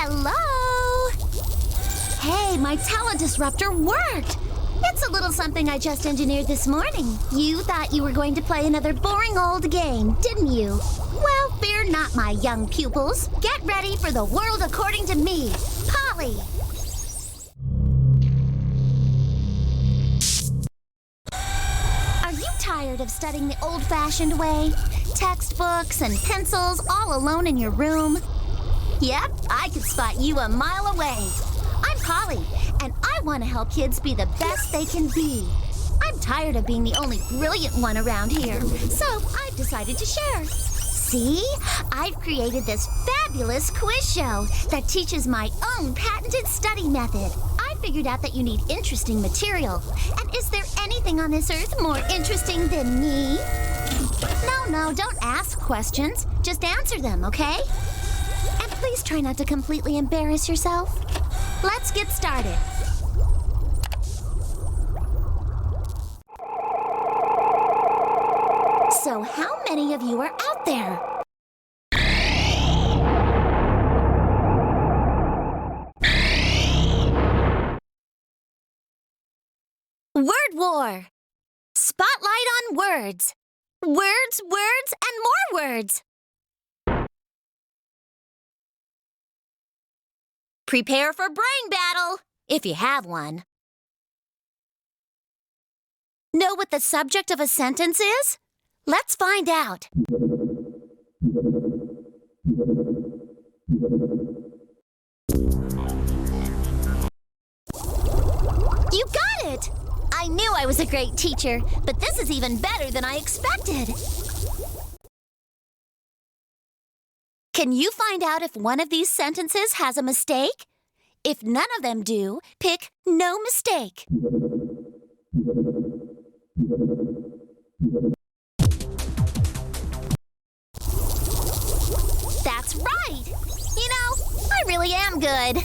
Hello? Hey, my talent disruptor worked! It's a little something I just engineered this morning. You thought you were going to play another boring old game, didn't you? Well, fear not, my young pupils. Get ready for the world according to me, Polly. Are you tired of studying the old-fashioned way? Textbooks and pencils all alone in your room? Yep, I could spot you a mile away. I'm Polly, and I want to help kids be the best they can be. I'm tired of being the only brilliant one around here, so I've decided to share. See? I've created this fabulous quiz show that teaches my own patented study method. I figured out that you need interesting material. And is there anything on this earth more interesting than me? No, don't ask questions. Just answer them, okay? And please try not to completely embarrass yourself. Let's get started. So how many of you are out there? Word war. Spotlight on words. Words, words, and more words. Prepare for brain battle, if you have one. Know what the subject of a sentence is? Let's find out. You got it! I knew I was a great teacher, but this is even better than I expected. Can you find out if one of these sentences has a mistake? If none of them do, pick no mistake. That's right! You know, I really am good.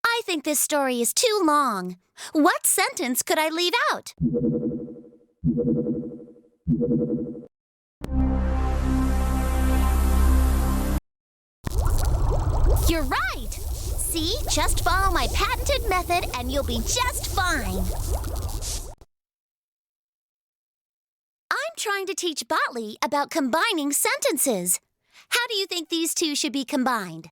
I think this story is too long. What sentence could I leave out? You're right! See, just follow my patented method and you'll be just fine. I'm trying to teach Botley about combining sentences. How do you think these two should be combined?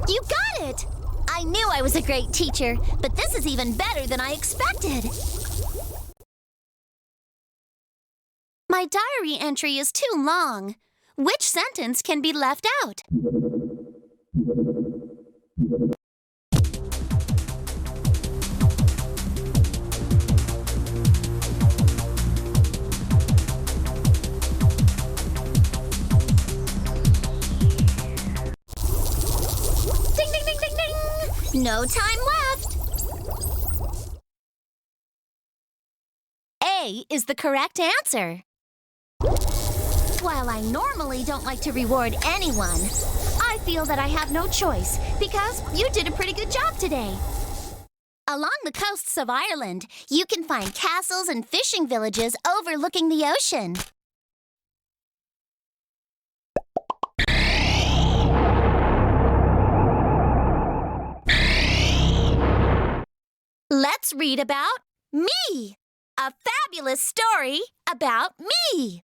You got it! I knew I was a great teacher, but this is even better than I expected. My diary entry is too long. Which sentence can be left out? Ding, ding, ding, ding, ding! No time left. A is the correct answer. While I normally don't like to reward anyone, I feel that I have no choice because you did a pretty good job today. Along the coasts of Ireland, you can find castles and fishing villages overlooking the ocean. Let's read about me, a fabulous story about me.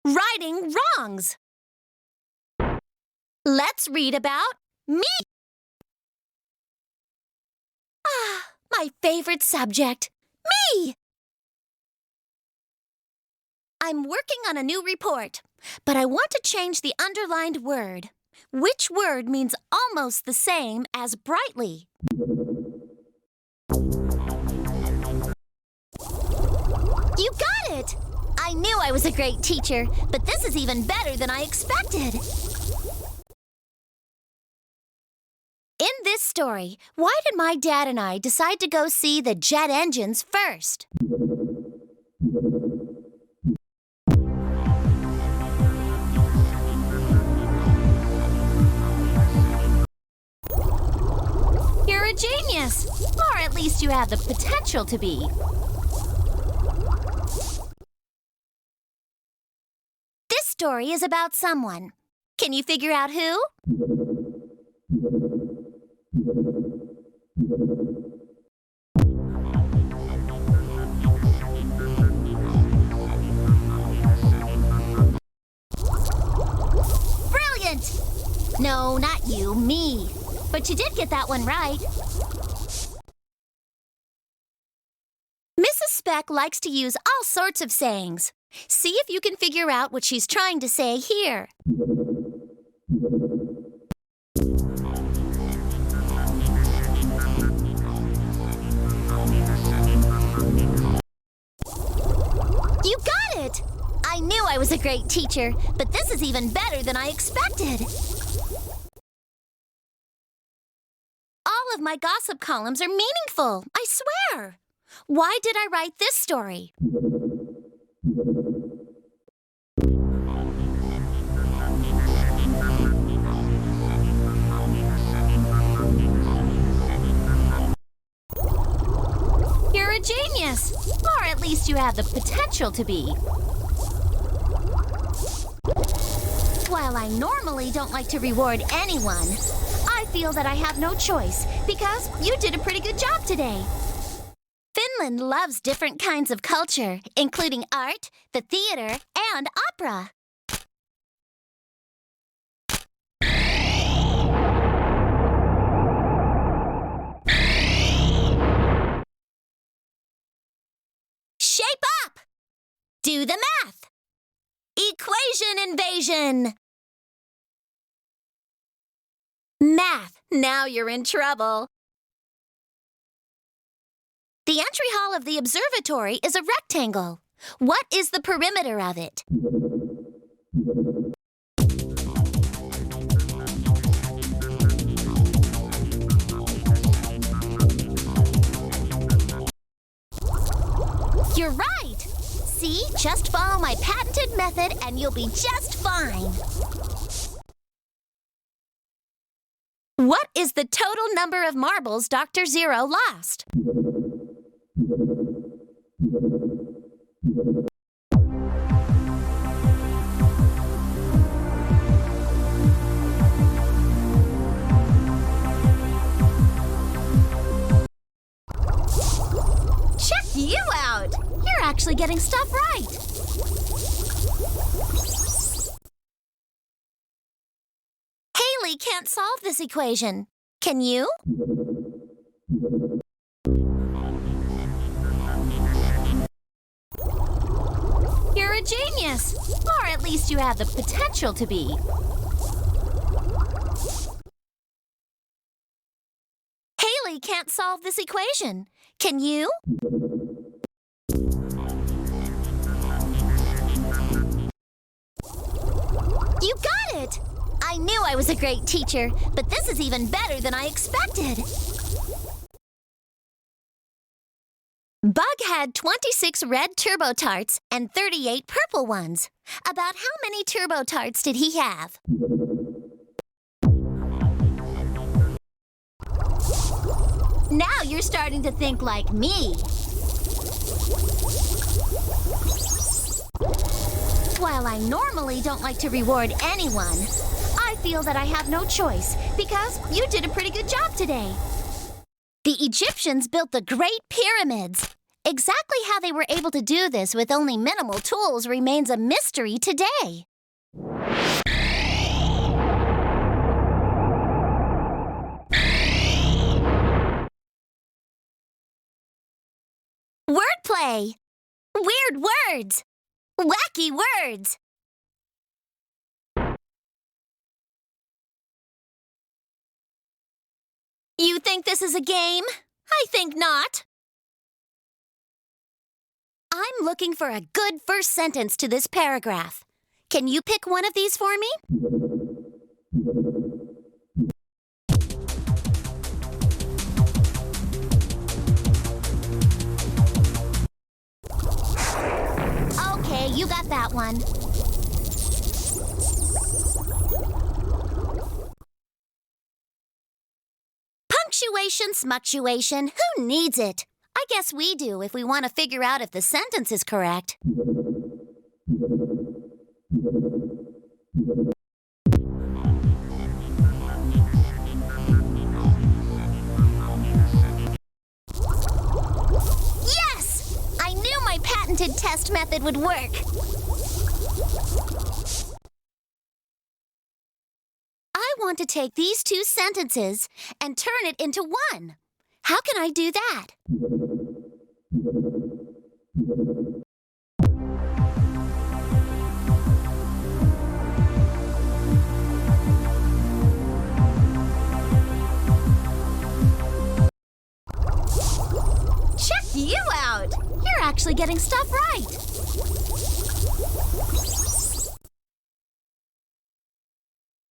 Righting wrongs. Let's read about me. Ah, my favorite subject, me. I'm working on a new report. but I want to change the underlined word. Which word means almost the same as brightly? You got it! I knew I was a great teacher, but this is even better than I expected. In this story, why did my dad and I decide to go see the jet engines first? You're a genius, or at least you have the potential to be. This story is about someone. Can you figure out who? Brilliant! No, not you, me. But you did get that one right. Mrs. Speck likes to use all sorts of sayings. See if you can figure out what she's trying to say here. You got it! I knew I was a great teacher, but this is even better than I expected. All of my gossip columns are meaningful, I swear. Why did I write this story? You're a genius, or at least you have the potential to be. While I normally don't like to reward anyone, I feel that I have no choice because you did a pretty good job today. Finland loves different kinds of culture, including art, the theater, and opera. Shape up! Do the math! Equation invasion! Math, now you're in trouble. The entry hall of the observatory is a rectangle. What is the perimeter of it? You're right! See, just follow my patented method and you'll be just fine. What is the total number of marbles Dr. Zero lost? Check you out! You're actually getting stuff right. Haley can't solve this equation. Can you? You're a genius, or at least you have the potential to be. Haley can't solve this equation. Can you? You got it! I knew I was a great teacher, but this is even better than I expected. Bug had 26 red Turbo Tarts and 38 purple ones. About how many Turbo Tarts did he have? Now you're starting to think like me. While I normally don't like to reward anyone, I feel that I have no choice because you did a pretty good job today. The Egyptians built the Great Pyramids. Exactly how they were able to do this with only minimal tools remains a mystery today. Wordplay! Weird words! Wacky words! You think this is a game? I think not. I'm looking for a good first sentence to this paragraph. Can you pick one of these for me? Okay, you got that one. Punctuation, smuctuation, who needs it? I guess we do if we want to figure out if the sentence is correct. Yes! I knew my patented test method would work. I want to take these two sentences and turn it into one. How can I do that? Check you out! You're actually getting stuff right.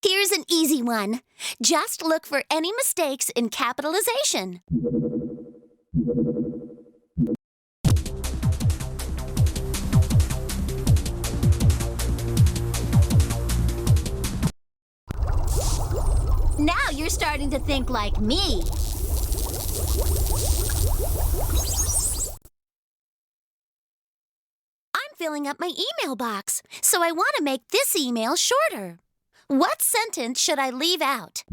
Here's an easy one. Just look for any mistakes in capitalization. Now you're starting to think like me. I'm filling up my email box, so I want to make this email shorter. What sentence should I leave out?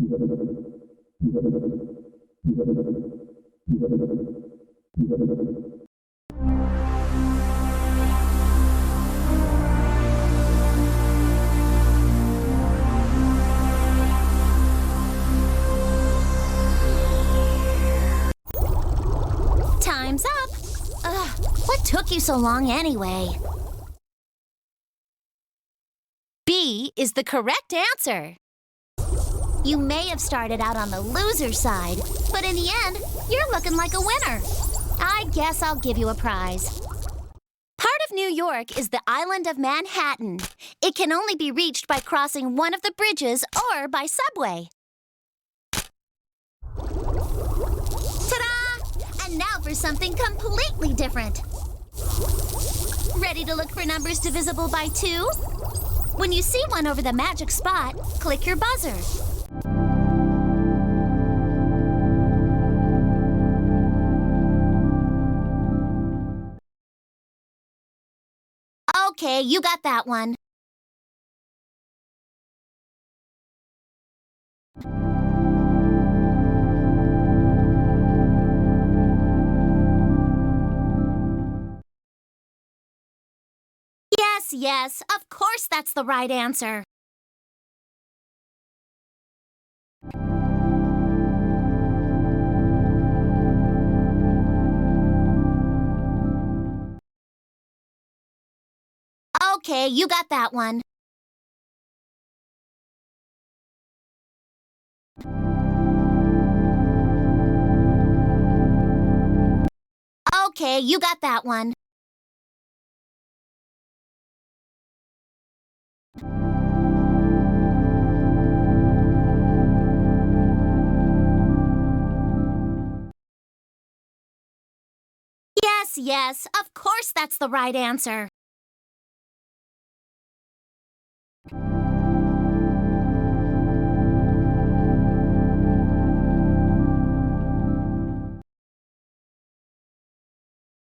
Time's up. What took you so long anyway? B is the correct answer. You may have started out on the loser side, but in the end, you're looking like a winner. I guess I'll give you a prize. Part of New York is the island of Manhattan. It can only be reached by crossing one of the bridges or by subway. Ta-da! And now for something completely different. Ready to look for numbers divisible by 2? When you see one over the magic spot, click your buzzer. Okay, you got that one. Yes, of course that's the right answer. Okay, you got that one. Okay, you got that one. Yes, of course that's the right answer.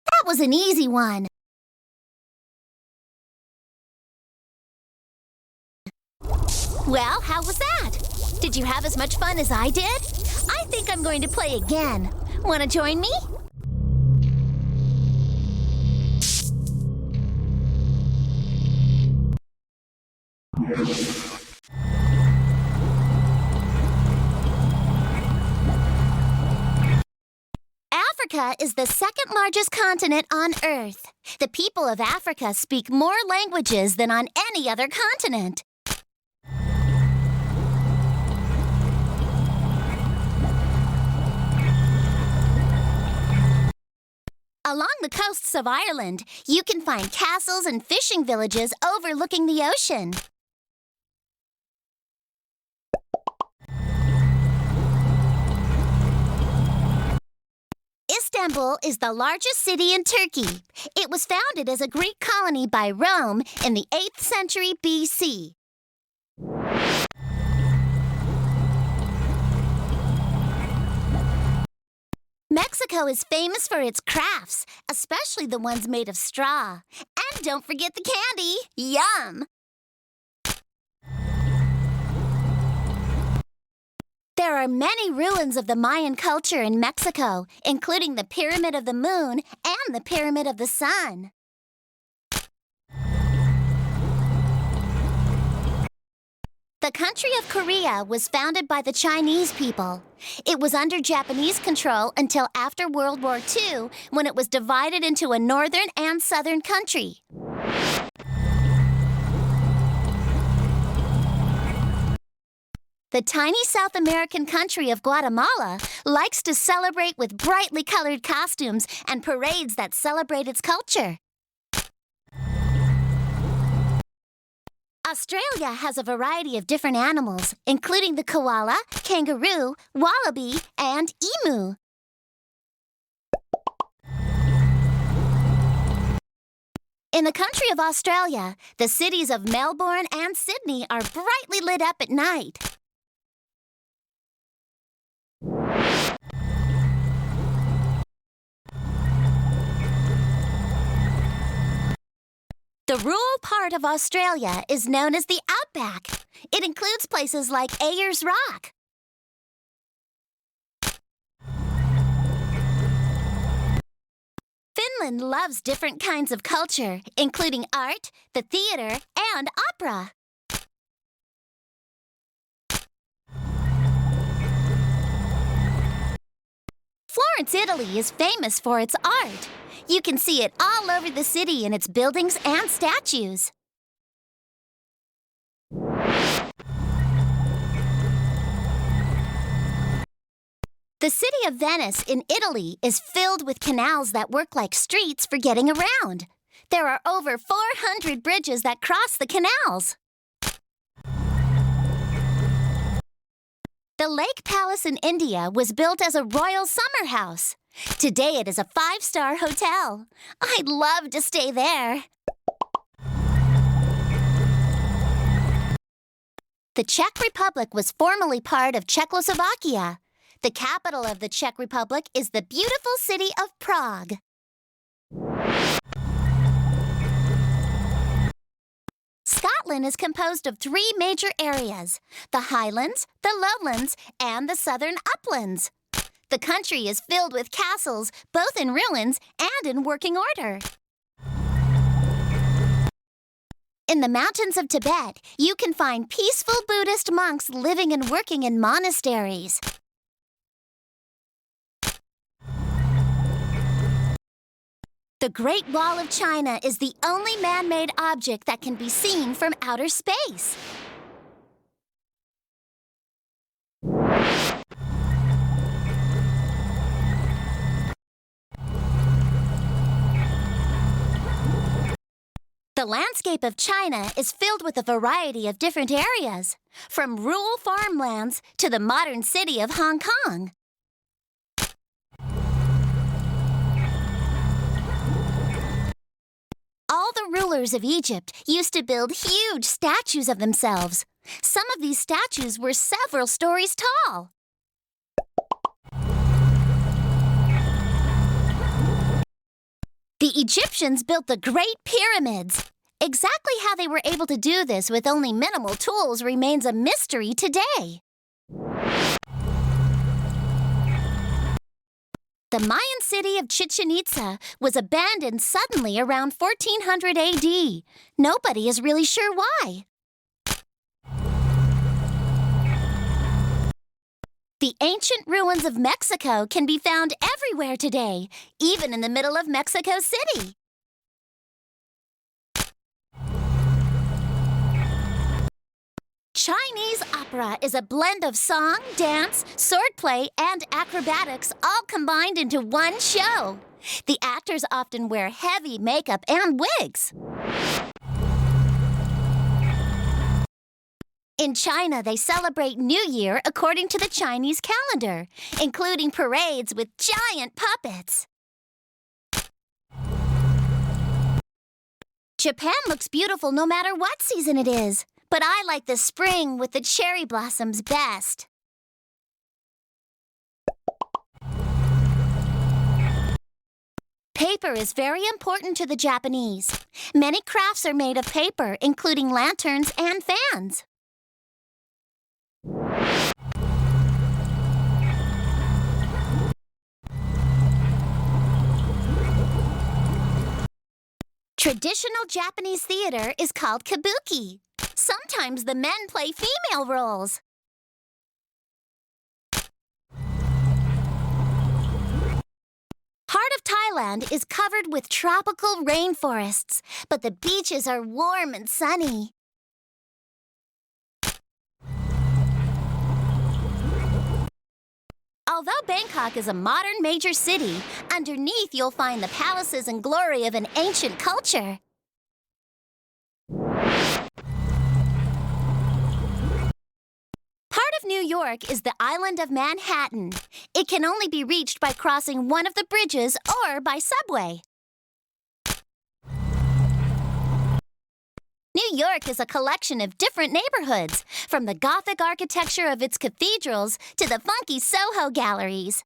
That was an easy one. Well, how was that? Did you have as much fun as I did? I think I'm going to play again. Want to join me? Africa is the second largest continent on Earth. The people of Africa speak more languages than on any other continent. Along the coasts of Ireland, you can find castles and fishing villages overlooking the ocean. Istanbul is the largest city in Turkey. It was founded as a Greek colony by Rome in the 8th century BC. Mexico is famous for its crafts, especially the ones made of straw. And don't forget the candy! Yum! There are many ruins of the Mayan culture in Mexico, including the Pyramid of the Moon and the Pyramid of the Sun. The country of Korea was founded by the Chinese people. It was under Japanese control until after World War II, when it was divided into a northern and southern country. The tiny South American country of Guatemala likes to celebrate with brightly colored costumes and parades that celebrate its culture. Australia has a variety of different animals, including the koala, kangaroo, wallaby, and emu. In the country of Australia, the cities of Melbourne and Sydney are brightly lit up at night. The rural part of Australia is known as the Outback. It includes places like Ayers Rock. Finland loves different kinds of culture, including art, the theater, and opera. Florence, Italy is famous for its art. You can see it all over the city in its buildings and statues. The city of Venice in Italy is filled with canals that work like streets for getting around. There are over 400 bridges that cross the canals. The Lake Palace in India was built as a royal summer house. Today it is a 5-star hotel. I'd love to stay there. The Czech Republic was formerly part of Czechoslovakia. The capital of the Czech Republic is the beautiful city of Prague. Scotland is composed of 3 major areas: the Highlands, the Lowlands, and the Southern Uplands. The country is filled with castles, both in ruins and in working order. In the mountains of Tibet, you can find peaceful Buddhist monks living and working in monasteries. The Great Wall of China is the only man-made object that can be seen from outer space. The landscape of China is filled with a variety of different areas, from rural farmlands to the modern city of Hong Kong. All the rulers of Egypt used to build huge statues of themselves. Some of these statues were several stories tall. The Egyptians built the Great Pyramids. Exactly how they were able to do this with only minimal tools remains a mystery today. The Mayan city of Chichen Itza was abandoned suddenly around 1400 AD. Nobody is really sure why. The ancient ruins of Mexico can be found everywhere today, even in the middle of Mexico City. Chinese opera is a blend of song, dance, swordplay, and acrobatics all combined into one show. The actors often wear heavy makeup and wigs. In China, they celebrate New Year according to the Chinese calendar, including parades with giant puppets. Japan looks beautiful no matter what season it is, but I like the spring with the cherry blossoms best. Paper is very important to the Japanese. Many crafts are made of paper, including lanterns and fans. Traditional Japanese theater is called kabuki. Sometimes the men play female roles. Part of Thailand is covered with tropical rainforests, but the beaches are warm and sunny. Although Bangkok is a modern major city, underneath you'll find the palaces and glory of an ancient culture. Part of New York is the island of Manhattan. It can only be reached by crossing one of the bridges or by subway. New York is a collection of different neighborhoods, from the Gothic architecture of its cathedrals to the funky Soho galleries.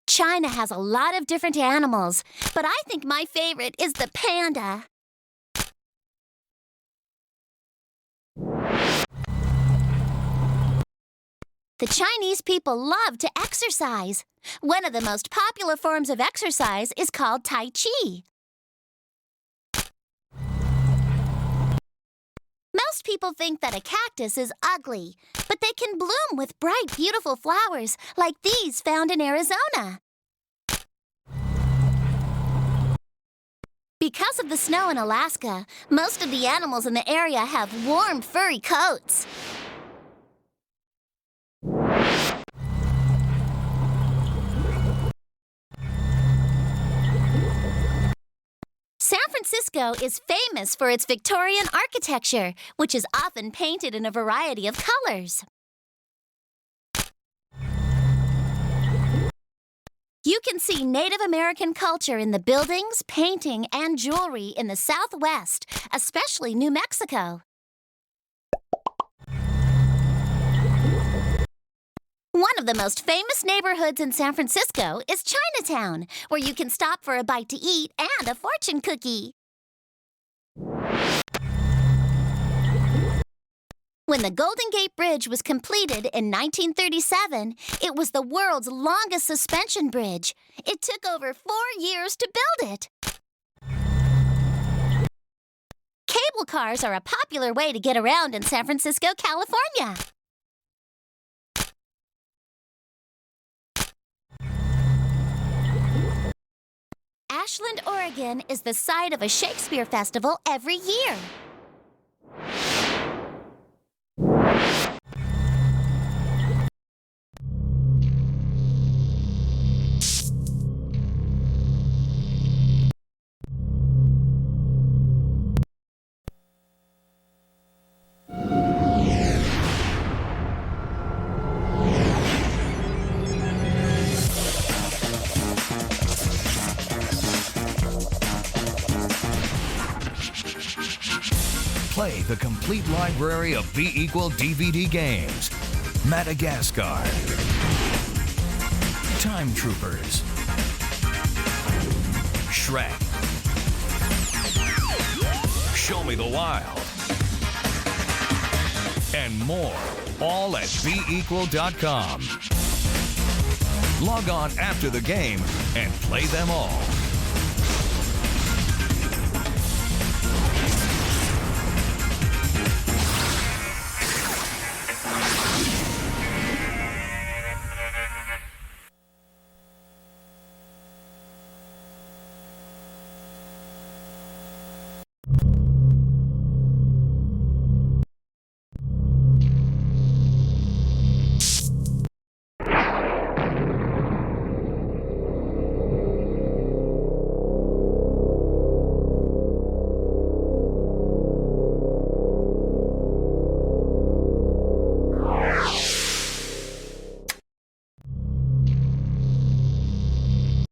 China has a lot of different animals, but I think my favorite is the panda. The Chinese people love to exercise. One of the most popular forms of exercise is called Tai Chi. Most people think that a cactus is ugly, but they can bloom with bright, beautiful flowers like these found in Arizona. Because of the snow in Alaska, most of the animals in the area have warm, furry coats. San Francisco is famous for its Victorian architecture, which is often painted in a variety of colors. You can see Native American culture in the buildings, painting, and jewelry in the Southwest, especially New Mexico. One of the most famous neighborhoods in San Francisco is Chinatown, where you can stop for a bite to eat and a fortune cookie. When the Golden Gate Bridge was completed in 1937, it was the world's longest suspension bridge. It took over 4 years to build it. Cable cars are a popular way to get around in San Francisco, California. Ashland, Oregon is the site of a Shakespeare festival every year. Play the complete library of V= DVD games. Madagascar. Time Troopers. Shrek. Show Me the Wild. And more, all at vequal.com. Log on after the game and play them all.